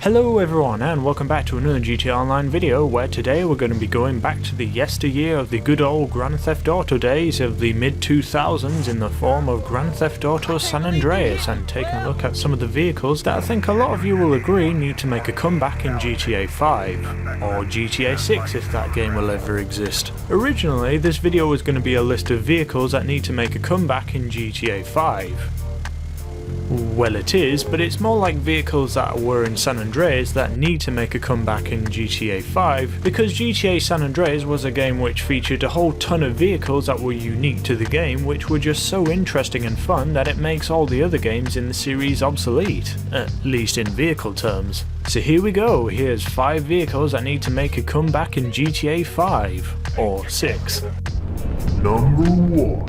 Hello everyone and welcome back to another GTA Online video where today we're going to be going back to the yesteryear of the good old Grand Theft Auto days of the mid-2000s in the form of Grand Theft Auto San Andreas and taking a look at some of the vehicles that I think a lot of you will agree need to make a comeback in GTA 5, or GTA 6 if that game will ever exist. Originally this video was going to be a list of vehicles that need to make a comeback in GTA 5. Well, it is, but it's more like vehicles that were in San Andreas that need to make a comeback in GTA 5, because GTA San Andreas was a game which featured a whole ton of vehicles that were unique to the game, which were just so interesting and fun that it makes all the other games in the series obsolete, at least in vehicle terms. So here we go, here's 5 vehicles that need to make a comeback in GTA 5, or 6. Number 1.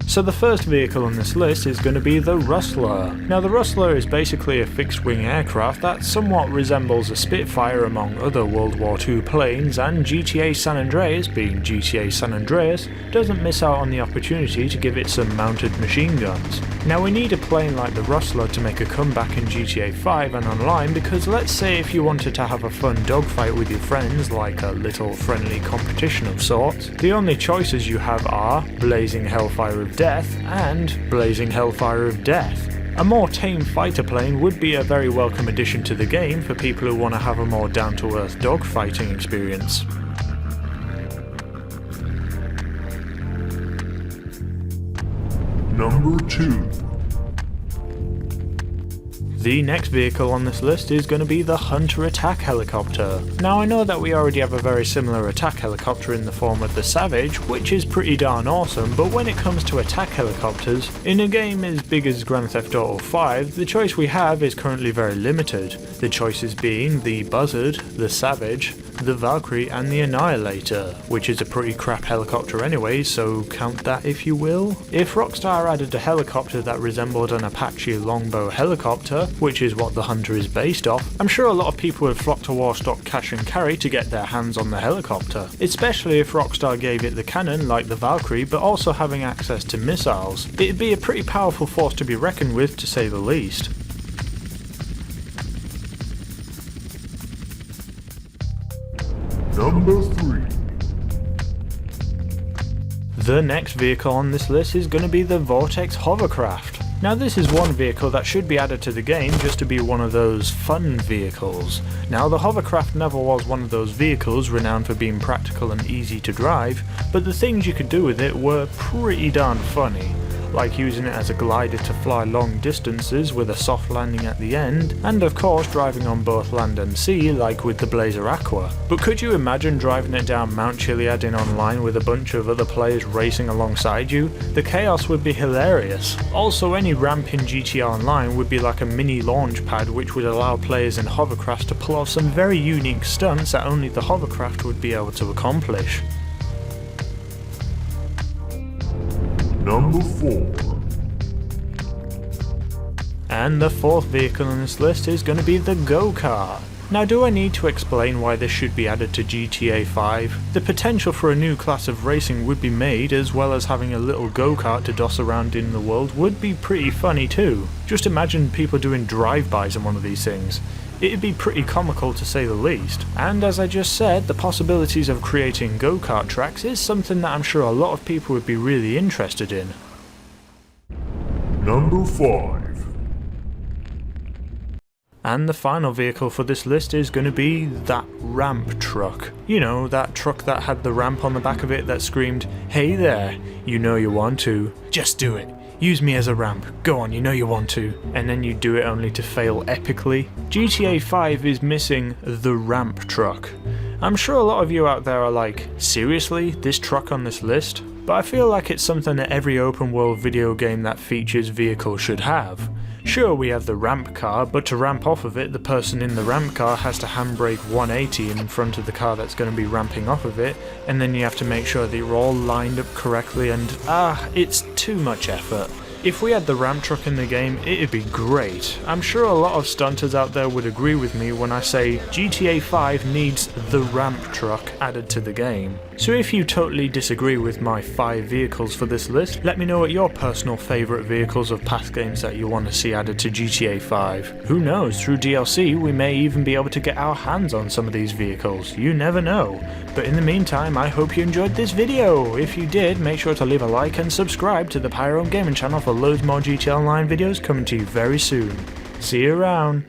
So the first vehicle on this list is going to be the Rustler. Now the Rustler is basically a fixed-wing aircraft that somewhat resembles a Spitfire among other World War II planes, and GTA San Andreas, being GTA San Andreas, doesn't miss out on the opportunity to give it some mounted machine guns. Now we need a plane like the Rustler to make a comeback in GTA 5 and online, because let's say if you wanted to have a fun dogfight with your friends, like a little friendly competition of sorts, the only choices you have are Blazing Hellfire of Death and Blazing Hellfire of Death. A more tame fighter plane would be a very welcome addition to the game for people who want to have a more down-to-earth dogfighting experience. Number 2. The next vehicle on this list is going to be the Hunter attack helicopter. Now I know that we already have a very similar attack helicopter in the form of the Savage, which is pretty darn awesome, but when it comes to attack helicopters, in a game as big as Grand Theft Auto 5, the choice we have is currently very limited. The choices being the Buzzard, the Savage, the Valkyrie and the Annihilator, which is a pretty crap helicopter anyway, so count that if you will. If Rockstar added a helicopter that resembled an Apache Longbow helicopter, which is what the Hunter is based off, I'm sure a lot of people would flock to Warstock Cash and Carry to get their hands on the helicopter, especially if Rockstar gave it the cannon like the Valkyrie but also having access to missiles. It'd be a pretty powerful force to be reckoned with, to say the least. Number 3. The next vehicle on this list is going to be the Vortex Hovercraft. Now this is one vehicle that should be added to the game just to be one of those fun vehicles. Now the Hovercraft never was one of those vehicles renowned for being practical and easy to drive, but the things you could do with it were pretty darn funny, like using it as a glider to fly long distances with a soft landing at the end, and of course driving on both land and sea like with the Blazer Aqua. But could you imagine driving it down Mount Chiliad in online with a bunch of other players racing alongside you? The chaos would be hilarious. Also, any ramp in GTA Online would be like a mini launch pad which would allow players in hovercrafts to pull off some very unique stunts that only the hovercraft would be able to accomplish. Number 4. And the fourth vehicle on this list is going to be the GoKart. Now do I need to explain why this should be added to GTA 5? The potential for a new class of racing would be made, as well as having a little go-kart to doss around in the world would be pretty funny too. Just imagine people doing drive-bys in one of these things. It'd be pretty comical to say the least. And as I just said, the possibilities of creating go-kart tracks is something that I'm sure a lot of people would be really interested in. Number 5. And the final vehicle for this list is going to be that ramp truck. You know, that truck that had the ramp on the back of it that screamed, "Hey there, you know you want to, just do it. Use me as a ramp, go on, you know you want to," and then you do it only to fail epically. GTA 5 is missing the ramp truck. I'm sure a lot of you out there are like, seriously, this truck on this list? But I feel like it's something that every open world video game that features vehicles should have. Sure, we have the ramp car, but to ramp off of it, the person in the ramp car has to handbrake 180 in front of the car that's going to be ramping off of it, and then you have to make sure that you're all lined up correctly, and it's too much effort. If we had the ramp truck in the game, it'd be great. I'm sure a lot of stunters out there would agree with me when I say GTA 5 needs the ramp truck added to the game. So if you totally disagree with my 5 vehicles for this list, let me know what your personal favourite vehicles of past games that you want to see added to GTA 5. Who knows, through DLC we may even be able to get our hands on some of these vehicles, you never know. But in the meantime, I hope you enjoyed this video. If you did, make sure to leave a like and subscribe to the Pyro Gaming channel for loads more GTA Online videos coming to you very soon. See you around.